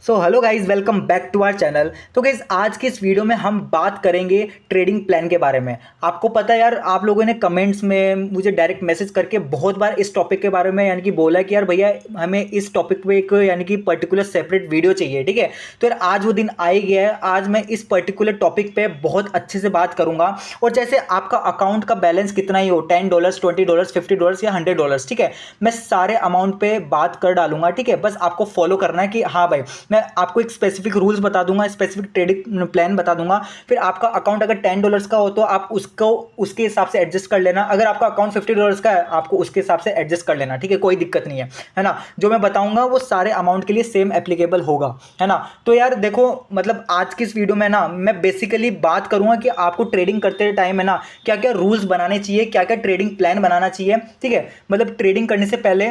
So hello guys, welcome back to our channel. तो guys आज की इस वीडियो में हम बात करेंगे ट्रेडिंग प्लान के बारे में। आपको पता है यार, आप लोगों ने कमेंट्स में मुझे डायरेक्ट मैसेज करके बहुत बार इस टॉपिक के बारे में यानी कि बोला कि यार भैया हमें इस टॉपिक पे एक यानी कि पर्टिकुलर सेपरेट वीडियो चाहिए। ठीक है, तो यार आज वो दिन आ ही गया है। आज मैं इस पर्टिकुलर टॉपिक पे बहुत अच्छे से बात करूंगा। और जैसे आपका अकाउंट का बैलेंस कितना ही हो, $10, $20, $50 या $100, ठीक है, मैं सारे अमाउंट पे बात कर डालूंगा। ठीक है, बस आपको फॉलो करना है कि हाँ भाई, मैं आपको एक स्पेसिफिक रूल्स बता दूंगा, स्पेसिफिक ट्रेडिंग प्लान बता दूंगा। फिर आपका अकाउंट अगर $10 का हो तो आप उसको उसके हिसाब से एडजस्ट कर लेना। अगर आपका अकाउंट $50 का है, आपको उसके हिसाब से एडजस्ट कर लेना। ठीक है, कोई दिक्कत नहीं है ना। जो मैं बताऊंगा वो सारे अमाउंट के लिए सेम एप्लीकेबल होगा, है ना। तो यार देखो, मतलब आज की इस वीडियो में ना मैं बेसिकली बात करूंगा कि आपको ट्रेडिंग करते टाइम है ना क्या क्या रूल्स बनाने चाहिए, क्या क्या ट्रेडिंग प्लान बनाना चाहिए। ठीक है, मतलब ट्रेडिंग करने से पहले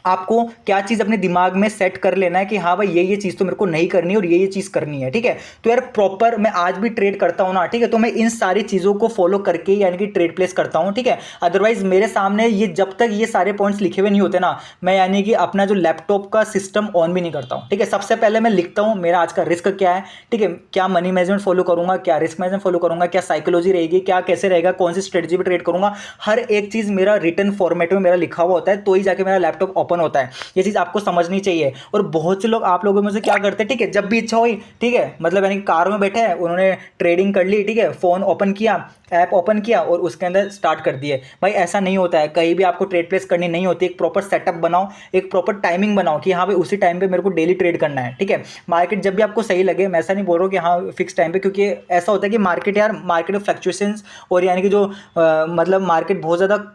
आपको क्या चीज़ अपने दिमाग में सेट कर लेना है कि हाँ भाई ये चीज़ तो मेरे को नहीं करनी और ये चीज़ करनी है। ठीक है, तो यार प्रॉपर मैं आज भी ट्रेड करता हूँ ना, ठीक है, तो मैं इन सारी चीज़ों को फॉलो करके यानी कि ट्रेड प्लेस करता हूँ। ठीक है, अदरवाइज मेरे सामने ये जब तक ये सारे पॉइंट्स लिखे हुए नहीं होते ना, मैं यानी कि अपना जो लैपटॉप का सिस्टम ऑन भी नहीं करता हूँ। ठीक है, सबसे पहले मैं लिखता हूँ मेरा आज का रिस्क क्या है। ठीक है, क्या मनी मैनेजमेंट फॉलो करूंगा, क्या रिस्क मैनेजमेंट फॉलो करूंगा, क्या साइकोलॉजी रहेगी, क्या कैसे रहेगा, कौन सी स्ट्रेटजी पे ट्रेड करूंगा। हर एक चीज़ मेरा रिटर्न फॉर्मेट में मेरा लिखा हुआ होता है, तो ही जाके मेरा लैपटॉप ओपन होता है। ये चीज़ आपको समझनी चाहिए। और बहुत से लोग आप लोगों में से क्या करते हैं, ठीक है, जब भी इच्छा हुई, ठीक है, मतलब यानी कार में बैठे हैं, उन्होंने ट्रेडिंग कर ली, ठीक है, फोन ओपन किया, ऐप ओपन किया और उसके अंदर स्टार्ट कर दिए। भाई ऐसा नहीं होता है, कहीं भी आपको ट्रेड प्लेस करनी नहीं होती। एक प्रॉपर सेटअप बनाओ, एक प्रॉपर टाइमिंग बनाओ कि हाँ भाई उसी टाइम पे मेरे को डेली ट्रेड करना है। ठीक है, मार्केट जब भी आपको सही लगे, मैं ऐसा नहीं बोल रहा हूँ कि हाँ फिक्स टाइम पे, क्योंकि ऐसा होता है कि मार्केट यार मार्केट में फ्लक्चुएशंस और यानी कि जो मतलब मार्केट बहुत ज़्यादा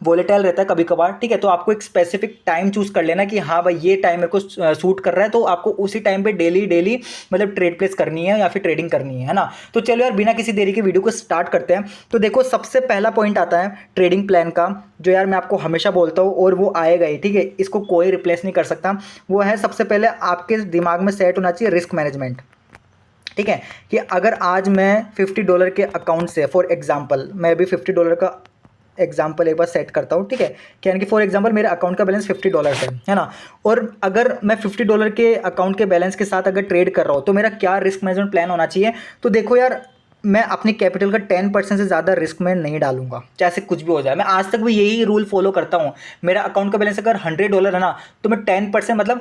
वोलेटाइल रहता है कभी कभार। ठीक है, तो आपको एक स्पेसिफिक टाइम चूज कर लेना कि हाँ भाई ये टाइम मेरे को सूट कर रहा है, तो आपको उसी टाइम पे डेली डेली मतलब ट्रेड प्लेस करनी है या फिर ट्रेडिंग करनी है ना। तो चलो यार बिना किसी देरी के वीडियो को स्टार्ट करते हैं। तो देखो, सबसे पहला पॉइंट आता है ट्रेडिंग प्लान का, जो यार मैं आपको हमेशा बोलता हूँ और वो आएगा ही। ठीक है, इसको कोई रिप्लेस नहीं कर सकता। वो है सबसे पहले आपके दिमाग में सेट होना चाहिए रिस्क मैनेजमेंट। ठीक है, कि अगर आज मैं $50 के अकाउंट से, फॉर एग्जांपल मैं अभी $50 का एग्जाम्पल एक बार सेट करता हूँ। ठीक है, क्या कि फॉर एग्जांपल मेरे अकाउंट का बैलेंस $50 है ना। और अगर मैं $50 के अकाउंट के बैलेंस के साथ अगर ट्रेड कर रहा हूँ तो मेरा क्या रिस्क मैनेजमेंट प्लान होना चाहिए। तो देखो यार, मैं अपनी कैपिटल का 10% से ज़्यादा रिस्क में नहीं डालूंगा, चाहे कुछ भी हो जाए। मैं आज तक भी यही रूल फॉलो करता हूँ। मेरा अकाउंट का बैलेंस अगर $100 है ना, तो मैं 10% मतलब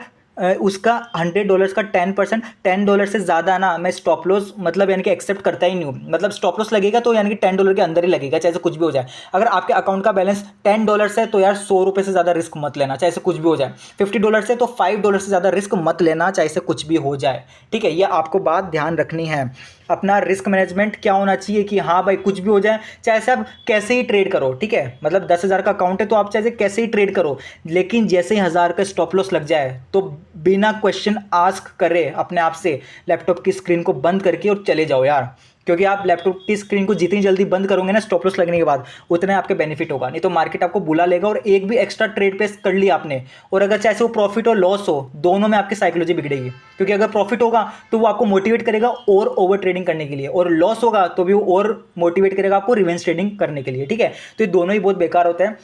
उसका $100 का 10%, $10 से ज़्यादा ना मैं स्टॉप लॉस मतलब यानी कि एक्सेप्ट करता ही नहीं हूँ। मतलब स्टॉप लॉस लगेगा तो यानी कि $10 के अंदर ही लगेगा, चाहे से कुछ भी हो जाए। अगर आपके अकाउंट का बैलेंस $10 है तो यार ₹100 से ज़्यादा रिस्क मत लेना, चाहे से कुछ भी हो जाए। $50 से तो $5 से ज़्यादा रिस्क मत लेना, चाहे से कुछ भी हो जाए। ठीक है, ये आपको बात ध्यान रखनी है। अपना रिस्क मैनेजमेंट क्या होना चाहिए कि हाँ भाई कुछ भी हो जाए, चाहे से आप कैसे ही ट्रेड करो। ठीक है, मतलब 10,000 का अकाउंट है तो आप चाहे से कैसे ही ट्रेड करो, लेकिन जैसे ही 1,000 का स्टॉप लॉस लग जाए तो बिना क्वेश्चन आस्क करे अपने आप से लैपटॉप की स्क्रीन को बंद करके और चले जाओ यार। क्योंकि आप लैपटॉप की स्क्रीन को जितनी जल्दी बंद करोगे ना स्टॉप लॉस लगने के बाद, उतने आपके बेनिफिट होगा। नहीं तो मार्केट आपको बुला लेगा और एक भी एक्स्ट्रा ट्रेड प्लेस कर लिया आपने, और अगर चाहे वो प्रॉफिट हो लॉस हो, दोनों में आपकी साइकोलॉजी बिगड़ेगी। क्योंकि अगर प्रॉफिट होगा तो वो आपको मोटिवेट करेगा और ओवर ट्रेडिंग करने के लिए, और लॉस होगा तो भी वो और मोटिवेट करेगा आपको रिवेंज ट्रेडिंग करने के लिए। ठीक है, तो ये दोनों ही बहुत बेकार होते हैं।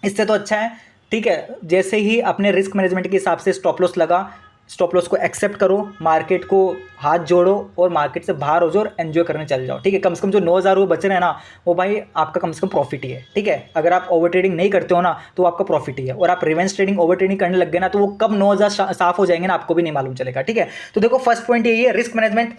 इससे तो अच्छा है, ठीक है, जैसे ही अपने रिस्क मैनेजमेंट के हिसाब से स्टॉप लॉस लगा, स्टॉप लॉस को एक्सेप्ट करो, मार्केट को हाथ जोड़ो और मार्केट से बाहर हो जाओ और एंजॉय करने चले जाओ। ठीक है, कम से कम जो 9,000 वो बच रहे हैं ना, वो भाई आपका कम से कम प्रॉफिट ही है। ठीक है, अगर आप ओवर ट्रेडिंग नहीं करते हो ना तो आपका प्रॉफिट ही है, और आप रिवेंज ट्रेडिंग ओवर ट्रेडिंग करने लग गए ना तो वो कब 9,000 साफ हो जाएंगे ना आपको भी नहीं मालूम चलेगा। ठीक है, तो देखो फर्स्ट पॉइंट यही है, रिस्क मैनेजमेंट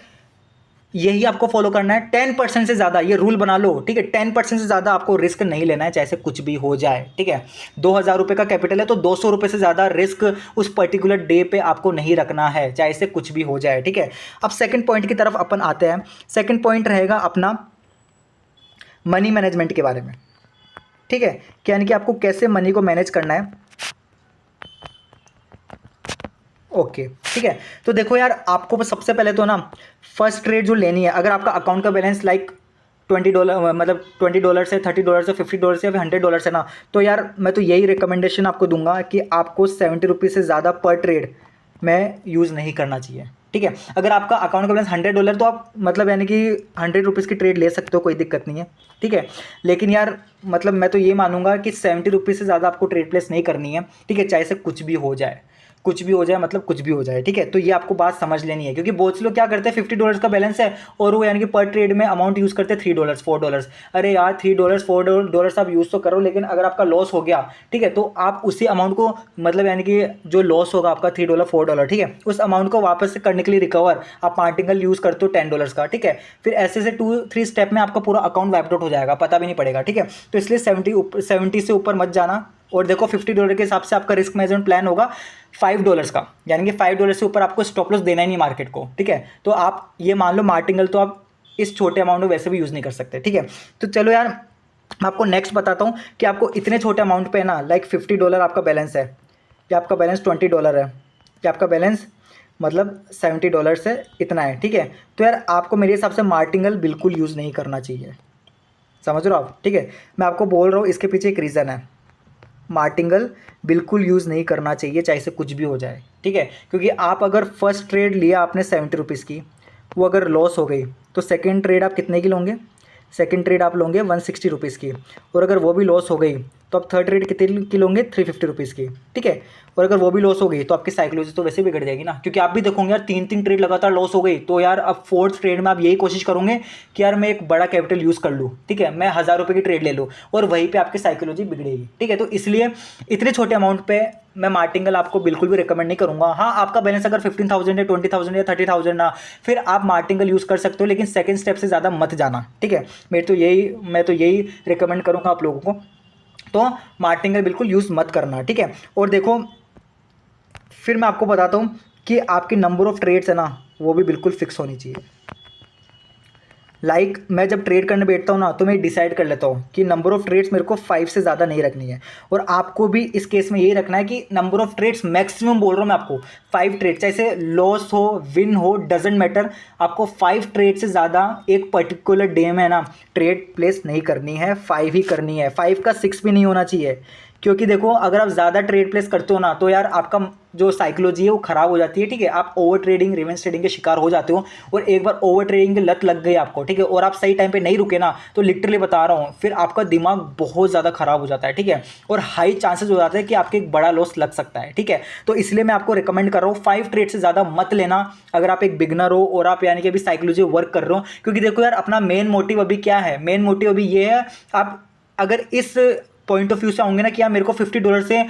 यही आपको फॉलो करना है। 10% से ज़्यादा ये रूल बना लो। ठीक है, 10% से ज़्यादा आपको रिस्क नहीं लेना है, चाहे से कुछ भी हो जाए। ठीक है, $2,000 का कैपिटल है तो $200 से ज़्यादा रिस्क उस पर्टिकुलर डे पे आपको नहीं रखना है, चाहे से कुछ भी हो जाए। ठीक है, अब सेकंड पॉइंट की तरफ अपन आते हैं। सेकंड पॉइंट रहेगा अपना मनी मैनेजमेंट के बारे में। ठीक है, यानी कि आपको कैसे मनी को मैनेज करना है। ओके, ठीक है, तो देखो यार, आपको सबसे पहले तो ना फर्स्ट ट्रेड जो लेनी है, अगर आपका अकाउंट का बैलेंस लाइक $20 मतलब $20 से $30 से $50 या फिर $100 है ना, तो यार मैं तो यही रिकमेंडेशन आपको दूंगा कि आपको ₹70 से ज़्यादा पर ट्रेड में यूज़ नहीं करना चाहिए। ठीक है, अगर आपका अकाउंट का बैलेंस $100 तो आप मतलब यानी कि ₹100 की ट्रेड ले सकते हो, कोई दिक्कत नहीं है। ठीक है, लेकिन यार मतलब मैं तो ये मानूंगा कि ₹70 से ज़्यादा आपको ट्रेड प्लेस नहीं करनी है। ठीक है, चाहे से कुछ भी हो जाए। कुछ भी हो जाए, मतलब कुछ भी हो जाए, ठीक है। तो ये आपको बात समझ लेनी है, क्योंकि बहुत से लोग क्या करते हैं, $50 का बैलेंस है और वो यानी कि पर ट्रेड में अमाउंट यूज़ करते हैं $3 $4। अरे यार $3 $4 आप यूज़ तो करो, लेकिन अगर आपका लॉस हो गया, ठीक है, तो आप उसी अमाउंट को, मतलब यानी कि जो लॉस होगा आपका $3 $4, ठीक है, उस अमाउंट को वापस से करने के लिए रिकवर आप मार्टिंगल यूज़ करते हो $10 का, ठीक है। फिर ऐसे से 2-3 स्टेप में आपका पूरा अकाउंट वाइप आउट हो जाएगा, पता भी नहीं पड़ेगा, ठीक है। तो इसलिए 70 से ऊपर मत जाना। और देखो $50 के हिसाब से आपका रिस्क मैनेजमेंट प्लान होगा $5 का, यानी कि $5 से ऊपर आपको स्टॉप लॉस देना ही नहीं मार्केट को, ठीक है। तो आप ये मान लो मार्टिंगल तो आप इस छोटे अमाउंट में वैसे भी यूज़ नहीं कर सकते, ठीक है। तो चलो यार, मैं आपको नेक्स्ट बताता हूँ कि आपको इतने छोटे अमाउंट पे ना, लाइक $50 आपका बैलेंस है, या आपका बैलेंस $20 है, या आपका बैलेंस मतलब $70 से इतना है, ठीक है। तो यार आपको मेरे हिसाब से मार्टिंगल बिल्कुल यूज़ नहीं करना चाहिए, समझ रहे हो आप, ठीक है। मैं आपको बोल रहा हूँ, इसके पीछे एक रीज़न है। मार्टिंगल बिल्कुल यूज़ नहीं करना चाहिए, चाहे से कुछ भी हो जाए, ठीक है। क्योंकि आप अगर फर्स्ट ट्रेड लिया आपने ₹70 की, वो अगर लॉस हो गई, तो सेकंड ट्रेड आप कितने की लोगे? सेकंड ट्रेड आप लोगे ₹160 की, और अगर वो भी लॉस हो गई तो आप थर्ड ट्रेड कितने की लोगे? ₹350 की, ठीक है। और अगर वो भी लॉस हो गई तो आपकी साइकोलॉजी तो वैसे बिगड़ जाएगी ना, क्योंकि आप भी देखोगे यार 3-3 ट्रेड लगातार लॉस हो गई, तो यार अब फोर्थ ट्रेड में आप यही कोशिश करोगे कि यार मैं एक बड़ा कैपिटल यूज़ कर लूँ, ठीक है, मैं ₹1000 की ट्रेड ले लूँ, और वहीं पे आपकी साइकोलॉजी बिगड़ेगी, ठीक है। तो इसलिए इतने छोटे अमाउंट पे मैं मार्टिंगल आपको बिल्कुल भी रिकमेंड नहीं करूँगा। हाँ, आपका बैलेंस अगर 15,000 है, 20,000 या 30,000 ना, फिर आप मार्टिंगल यूज़ कर सकते हो, लेकिन सेकंड स्टेप से ज़्यादा मत जाना, ठीक है। मैं तो यही रिकमेंड करूँगा आप लोगों को, तो मार्टिंगल बिल्कुल यूज़ मत करना, ठीक है। और देखो, फिर मैं आपको बताता हूँ कि आपकी नंबर ऑफ़ ट्रेड्स है ना, वो भी बिल्कुल फिक्स होनी चाहिए। मैं जब ट्रेड करने बैठता हूँ ना, तो मैं डिसाइड कर लेता हूँ कि नंबर ऑफ़ ट्रेड्स मेरे को 5 से ज़्यादा नहीं रखनी है, और आपको भी इस केस में यही रखना है कि नंबर ऑफ़ ट्रेड्स मैक्सिमम बोल रहा हूँ मैं आपको 5 ट्रेड, चाहे लॉस हो विन हो डजेंट मैटर, आपको 5 ट्रेड से ज़्यादा एक पर्टिकुलर डे में ना ट्रेड प्लेस नहीं करनी है, 5 ही करनी है, 5 का 6 भी नहीं होना चाहिए। क्योंकि देखो, अगर आप ज़्यादा ट्रेड प्लेस करते हो ना, तो यार आपका जो साइकोलॉजी है वो ख़राब हो जाती है, ठीक है। आप ओवर ट्रेडिंग, रिवेंज ट्रेडिंग के शिकार हो जाते हो, और एक बार ओवर ट्रेडिंग की लत लग गई आपको, ठीक है, और आप सही टाइम पे नहीं रुके ना, तो लिटरली बता रहा हूँ, फिर आपका दिमाग बहुत ज़्यादा ख़राब हो जाता है, ठीक है, और हाई चांसेस हो जाते हैं कि आपके एक बड़ा लॉस लग सकता है, ठीक है। तो इसलिए मैं आपको रिकमेंड कर रहा हूँ 5 ट्रेड से ज़्यादा मत लेना, अगर आप एक बिगनर हो और आप यानी कि अभी साइकोलॉजी वर्क कर रहे हो। क्योंकि देखो यार, अपना मेन मोटिव अभी क्या है? मेन मोटिव अभी ये है, आप अगर इस पॉइंट ऑफ व्यू से आऊँगे ना कि यार मेरे को $50 से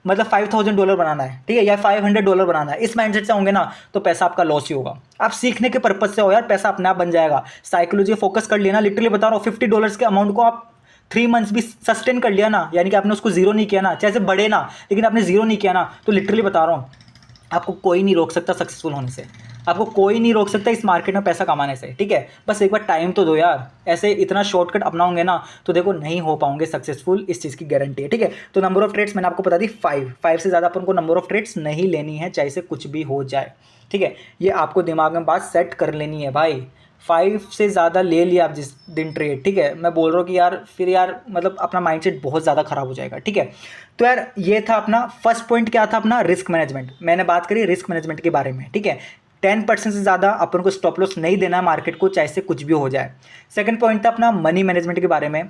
मतलब $5,000 बनाना है, ठीक है, या $500 बनाना है, इस माइंडसेट से होंगे ना, तो पैसा आपका लॉस ही होगा। आप सीखने के पर्पज से हो यार, पैसा अपने आप बन जाएगा। साइकोलॉजी फोकस कर लेना, लिटरली बता रहा हूँ, $50 के अमाउंट को आप 3 मंथ्स भी सस्टेन कर लिया ना, यानी कि आपने उसको जीरो नहीं किया ना, चाहे से बढ़े ना, लेकिन आपने जीरो नहीं किया ना, तो लिटरली बता रहा हूँ, आपको कोई नहीं रोक सकता सक्सेसफुल होने से, आपको कोई नहीं रोक सकता इस मार्केट में पैसा कमाने से, ठीक है। बस एक बार टाइम तो दो यार, ऐसे इतना शॉर्टकट अपनाओगे ना, तो देखो नहीं हो पाओगे सक्सेसफुल, इस चीज़ की गारंटी है, ठीक है। तो नंबर ऑफ ट्रेड्स मैंने आपको बता दी 5 से ज़्यादा अपन को नंबर ऑफ ट्रेड्स नहीं लेनी है, चाहे से कुछ भी हो जाए, ठीक है। ये आपको दिमाग में बात सेट कर लेनी है भाई। 5 से ज़्यादा ले लिया आप जिस दिन ट्रेड, ठीक है, मैं बोल रहा हूँ कि यार फिर यार मतलब अपना माइंडसेट बहुत ज़्यादा ख़राब हो जाएगा, ठीक है। तो यार ये था अपना फर्स्ट पॉइंट, क्या था अपना? Risk management. मैंने बात करी रिस्क मैनेजमेंट के बारे में, ठीक है। 10% से ज़्यादा अपन को स्टॉप लॉस नहीं देना है मार्केट को, चाहे से कुछ भी हो जाए। सेकंड पॉइंट था अपना मनी मैनेजमेंट के बारे में।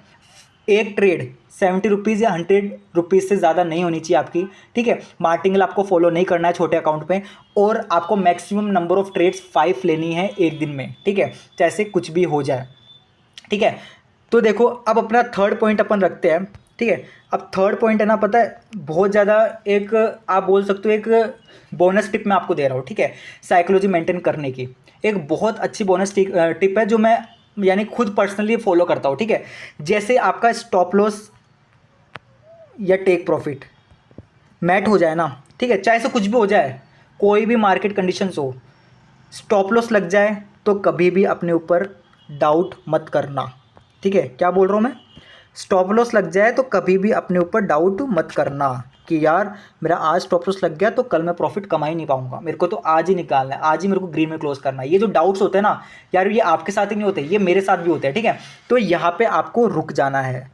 एक ट्रेड ₹70 या ₹100 से ज़्यादा नहीं होनी चाहिए आपकी, ठीक है। मार्टिंगल आपको फॉलो नहीं करना है छोटे अकाउंट पे, और आपको मैक्सिमम नंबर ऑफ ट्रेड्स 5 लेनी है एक दिन में, ठीक है, चाहे कुछ भी हो जाए, ठीक है। तो देखो, अब अपना थर्ड पॉइंट अपन रखते हैं, ठीक है। अब थर्ड पॉइंट है ना, पता है, बहुत ज़्यादा एक आप बोल सकते हो एक बोनस टिप मैं आपको दे रहा हूँ, ठीक है, साइकोलॉजी मेंटेन करने की। एक बहुत अच्छी बोनस टिप है जो मैं यानी खुद पर्सनली फॉलो करता हूँ, ठीक है। जैसे आपका स्टॉप लॉस या टेक प्रॉफिट मैट हो जाए ना, ठीक है, चाहे से कुछ भी हो जाए, कोई भी मार्केट कंडीशंस हो, स्टॉप लॉस लग जाए तो कभी भी अपने ऊपर डाउट मत करना, ठीक है। क्या बोल रहा हूँ मैं? स्टॉप लॉस लग जाए तो कभी भी अपने ऊपर डाउट मत करना कि यार मेरा आज स्टॉप लॉस लग गया तो कल मैं प्रॉफिट कमा ही नहीं पाऊंगा, मेरे को तो आज ही निकालना है, आज ही मेरे को ग्रीन में क्लोज करना है। ये जो डाउट्स होते हैं ना यार, ये आपके साथ ही नहीं होते, ये मेरे साथ भी होते हैं, ठीक है। तो यहाँ पे आपको रुक जाना है,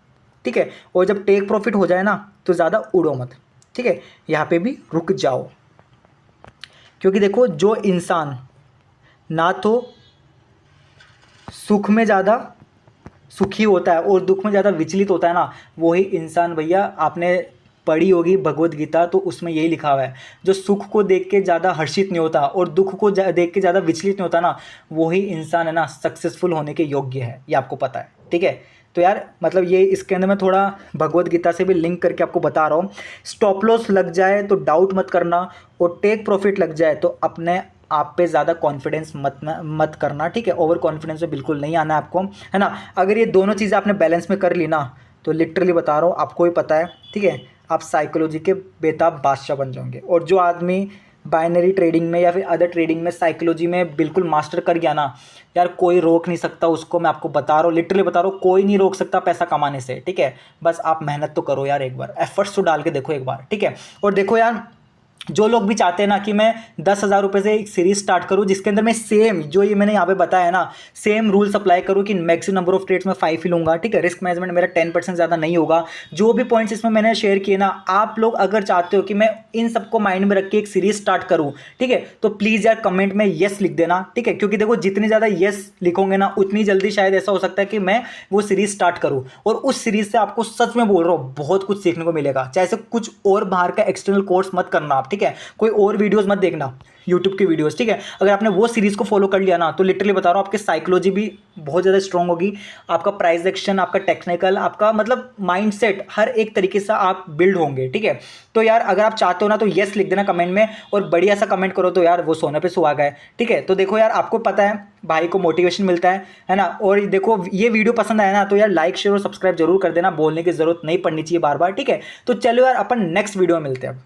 ठीक है। और जब टेक प्रॉफिट हो जाए ना, तो ज़्यादा उड़ो मत, ठीक है, यहाँ पे भी रुक जाओ। क्योंकि देखो, जो इंसान ना तो सुख में ज़्यादा सुखी होता है और दुख में ज़्यादा विचलित होता है ना, वही इंसान भैया आपने पढ़ी होगी भगवत गीता, तो उसमें यही लिखा हुआ है, जो सुख को देख के ज़्यादा हर्षित नहीं होता और दुख को देख के ज़्यादा विचलित नहीं होता ना, वही इंसान है ना सक्सेसफुल होने के योग्य है। ये आपको पता है, ठीक है। तो यार मतलब ये इसके अंदर मैं थोड़ा भगवत गीता से भी लिंक करके आपको बता रहा हूँ। स्टॉप लॉस लग जाए तो डाउट मत करना, और टेक प्रॉफिट लग जाए तो अपने आप पे ज़्यादा कॉन्फिडेंस मत करना, ठीक है। ओवर कॉन्फिडेंस में बिल्कुल नहीं आना है आपको, है ना। अगर ये दोनों चीज़ें आपने बैलेंस में कर ली ना, तो लिटरली बता रहा हूँ, आपको ही पता है, ठीक है, आप साइकोलॉजी के बेताब बादशाह बन जाओगे। और जो आदमी बाइनरी ट्रेडिंग में या फिर अदर ट्रेडिंग में साइकोलॉजी में बिल्कुल मास्टर कर गया ना यार, कोई रोक नहीं सकता उसको। मैं आपको बता रहा हूँ, लिटरली बता रहा हूँ, कोई नहीं रोक सकता पैसा कमाने से, ठीक है। बस आप मेहनत तो करो यार, एक बार एफर्ट्स तो डाल के देखो एक बार, ठीक है। और देखो यार, जो लोग भी चाहते हैं ना कि मैं 10,000 रुपये से एक सीरीज स्टार्ट करूं जिसके अंदर मैं सेम जो ये मैंने यहाँ पे बताया ना, सेम रूल्स अप्लाई करूं कि मैक्सिमम नंबर ऑफ ट्रेड्स में 5 ही लूंगा, ठीक है। रिस्क मैनेजमेंट मेरा 10% ज़्यादा नहीं होगा। जो भी पॉइंट्स इसमें मैंने शेयर किए ना, आप लोग अगर चाहते हो कि मैं इन सबको माइंड में रख के एक सीरीज स्टार्ट करूँ, ठीक है, तो प्लीज़ यार कमेंट में येस लिख देना, ठीक है। क्योंकि देखो जितनी ज़्यादा येस लिखोगे ना, उतनी जल्दी शायद ऐसा हो सकता है कि मैं वो सीरीज स्टार्ट करूँ, और उस सीरीज से आपको सच में बोल रहा हूँ बहुत कुछ सीखने को मिलेगा। चाहे से कुछ और बाहर का एक्सटर्नल कोर्स मत करना आप, ठीक है, कोई और वीडियोस मत देखना, यूट्यूब की वीडियोस, ठीक है। अगर आपने वो सीरीज को फॉलो कर लिया ना, तो लिटरली बता रहा हूँ आपकी साइकोलॉजी भी बहुत ज़्यादा स्ट्रांग होगी, आपका प्राइस एक्शन, आपका टेक्निकल, आपका मतलब माइंडसेट, हर एक तरीके से आप बिल्ड होंगे, ठीक है। तो यार अगर आप चाहते हो ना, तो येस लिख देना कमेंट में, और बढ़िया सा कमेंट करो तो यार वो सोने पे सुहागा है, ठीक है। तो देखो यार, आपको पता है भाई को मोटिवेशन मिलता है ना। और देखो ये वीडियो पसंद आया ना, तो यार लाइक शेयर और सब्सक्राइब जरूर कर देना, बोलने की जरूरत नहीं पड़नी चाहिए बार बार, ठीक है। तो चलो यार अपन नेक्स्ट वीडियो में मिलते हैं अब।